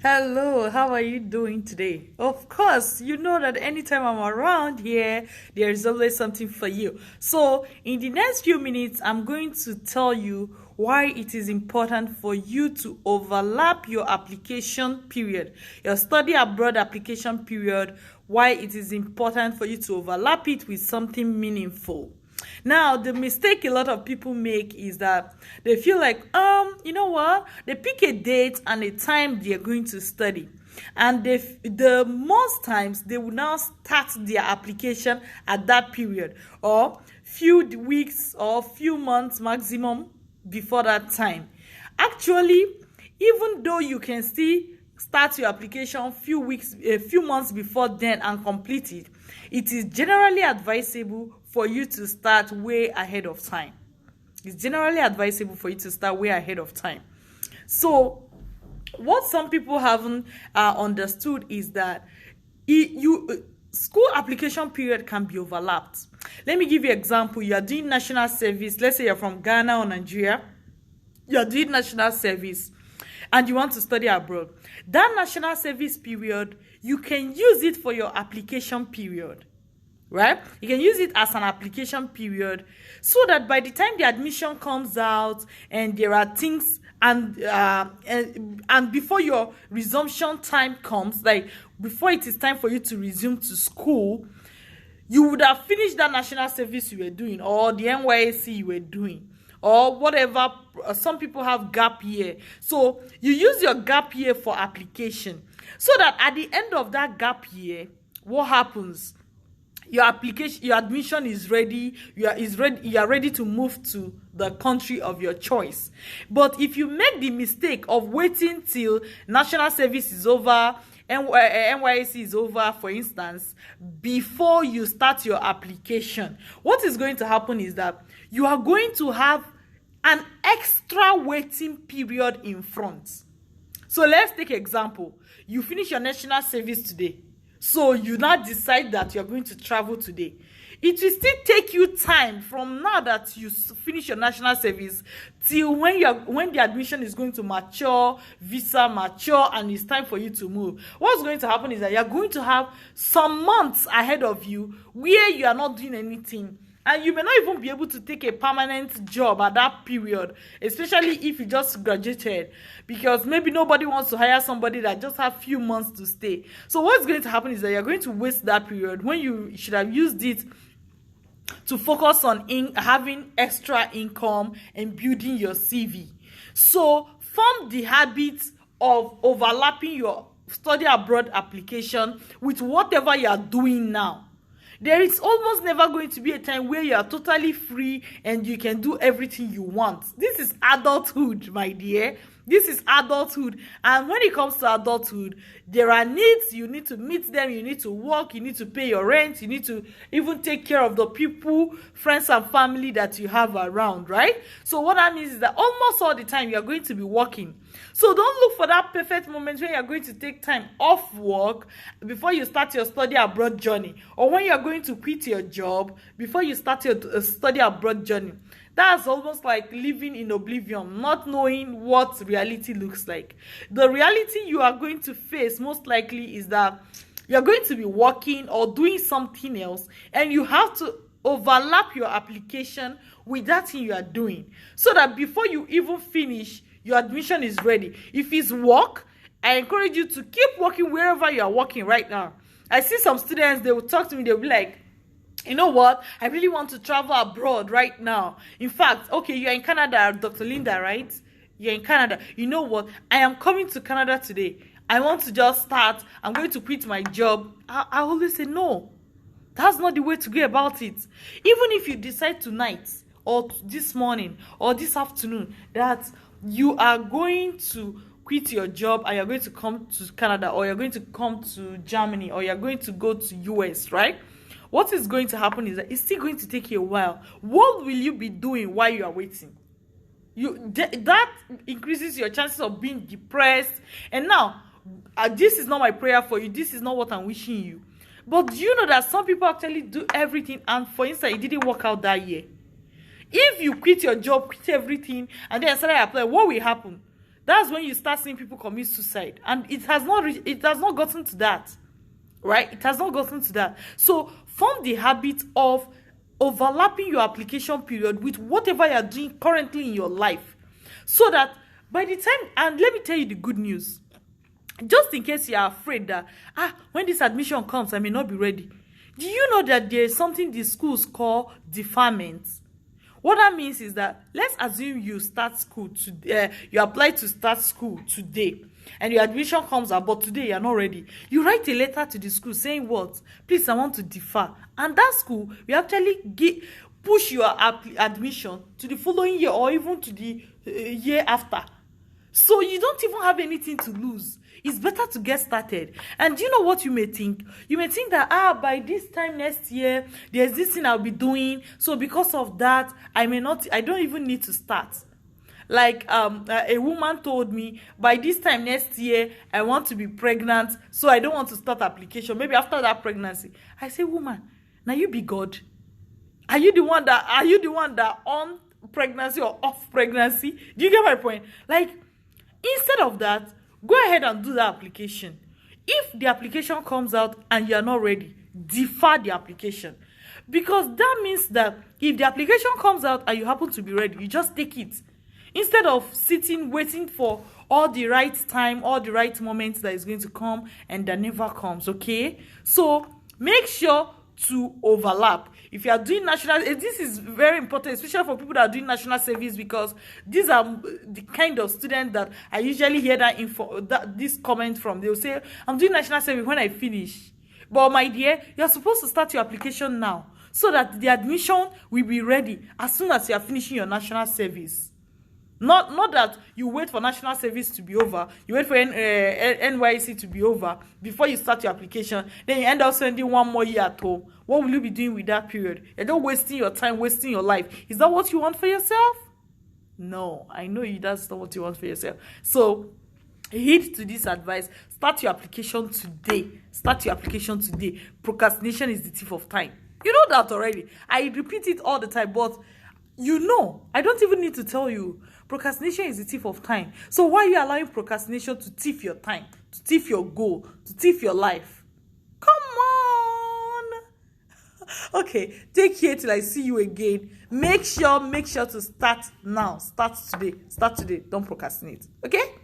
Hello, how are you doing today? Of course, you know that anytime I'm around here, there is always something for you. So, in the next few minutes, I'm going to tell you why it is important for you to overlap your application period, your study abroad application period, why it is important for you to overlap it with something meaningful. Now, the mistake a lot of people make is that they feel like, you know what? They pick a date and a time they're going to study. And the most times they will now start their application at that period or few weeks or few months maximum before that time. Actually, even though you can still start your application a few months before then and complete it, it is generally advisable for you to start way ahead of time. It's generally advisable for you to start way ahead of time. So, what some people haven't understood is that school application period can be overlapped. Let me give you an example. You are doing national service. Let's say you're from Ghana or Nigeria. You are doing national service and you want to study abroad. That national service period, you can use it for your application period. Right? You can use it as an application period so that by the time the admission comes out and there are things and before your resumption time comes, like before it is time for you to resume to school, you would have finished that national service you were doing or the NYSC you were doing or whatever. Some people have gap year. So you use your gap year for application so that at the end of that gap year, what happens? Your admission is ready. You are ready to move to the country of your choice. But if you make the mistake of waiting till national service is over, NYSC is over, for instance, before you start your application, what is going to happen is that you are going to have an extra waiting period in front. So let's take example. You finish your national service today. So you now decide that you're going to travel today. It will still take you time from now that you finish your national service till when the admission is going to mature, visa mature, and it's time for you to move. What's going to happen is that you're going to have some months ahead of you where you are not doing anything. And you may not even be able to take a permanent job at that period, especially if you just graduated, because maybe nobody wants to hire somebody that just have few months to stay. So what's going to happen is that you're going to waste that period when you should have used it to focus on having extra income and building your CV. So form the habit of overlapping your study abroad application with whatever you are doing now. There is almost never going to be a time where you are totally free and you can do everything you want. This is adulthood, my dear. This is adulthood. And when it comes to adulthood, there are needs. You need to meet them. You need to work. You need to pay your rent. You need to even take care of the people, friends and family that you have around, right? So what that means is that almost all the time you are going to be working. So don't look for that perfect moment when you are going to take time off work before you start your study abroad journey, or when you are going to quit your job before you start your study abroad journey. That's almost like living in oblivion, not knowing what reality looks like. The reality you are going to face most likely is that you're going to be working or doing something else, and you have to overlap your application with that thing you are doing so that before you even finish, your admission is ready. If it's work, I encourage you to keep working wherever you are working right now. I see some students, they will talk to me, they'll be like, you know what? I really want to travel abroad right now. In fact, okay, you're in Canada, Dr. Linda, right? You're in Canada. You know what? I am coming to Canada today. I want to just start. I'm going to quit my job. I always say, no, that's not the way to go about it. Even if you decide tonight or this morning or this afternoon that you are going to quit your job and you're going to come to Canada, or you're going to come to Germany, or you're going to go to US, right? What is going to happen is that it's still going to take you a while. What will you be doing while you are waiting? That increases your chances of being depressed. And now, this is not my prayer for you. This is not what I'm wishing you. But do you know that some people actually do everything, and for instance, it didn't work out that year? If you quit your job, quit everything, and then started applying, what will happen? That's when you start seeing people commit suicide, and it has not gotten to that, right? It has not gotten to that. So form the habit of overlapping your application period with whatever you are doing currently in your life, so that by the time, and let me tell you the good news, just in case you are afraid that when this admission comes I may not be ready. Do you know that there is something the schools call deferment? What that means is that, let's assume you start school today, you apply to start school today, and your admission comes out, but today you are not ready. You write a letter to the school saying, what? Please, I want to defer. And that school will actually push your admission to the following year, or even to the year after. So you don't even have anything to lose. It's better to get started. And do you know what you may think? You may think that, by this time next year, there's this thing I'll be doing. So because of that, I don't even need to start. Like a woman told me, by this time next year, I want to be pregnant, so I don't want to start application. Maybe after that pregnancy. I say, woman, now you be God. Are you the one that on pregnancy or off pregnancy? Do you get my point? Like, instead of that, go ahead and do the application. If the application comes out and you are not ready, defer the application. Because that means that if the application comes out and you happen to be ready, you just take it. Instead of sitting, waiting for all the right time, all the right moments that is going to come and that never comes, okay? So make sure to overlap. If you are doing national, this is very important, especially for people that are doing national service, because these are the kind of students that I usually hear this comment from. They'll say, I'm doing national service when I finish. But my dear, you're supposed to start your application now, so that the admission will be ready as soon as you are finishing your national service. Not that you wait for national service to be over, you wait for NYC to be over before you start your application, then you end up spending 1 more year at home. What will you be doing with that period? You're not wasting your time, wasting your life. Is that what you want for yourself? No, I know that's not what you want for yourself. So heed to this advice. Start your application today. Start your application today. Procrastination is the thief of time. You know that already. I repeat it all the time, but you know, I don't even need to tell you. Procrastination is the thief of time. So why are you allowing procrastination to thief your time, to thief your goal, to thief your life? Come on. Okay, take care till I see you again. Make sure to start now. Start today. Don't procrastinate. Okay?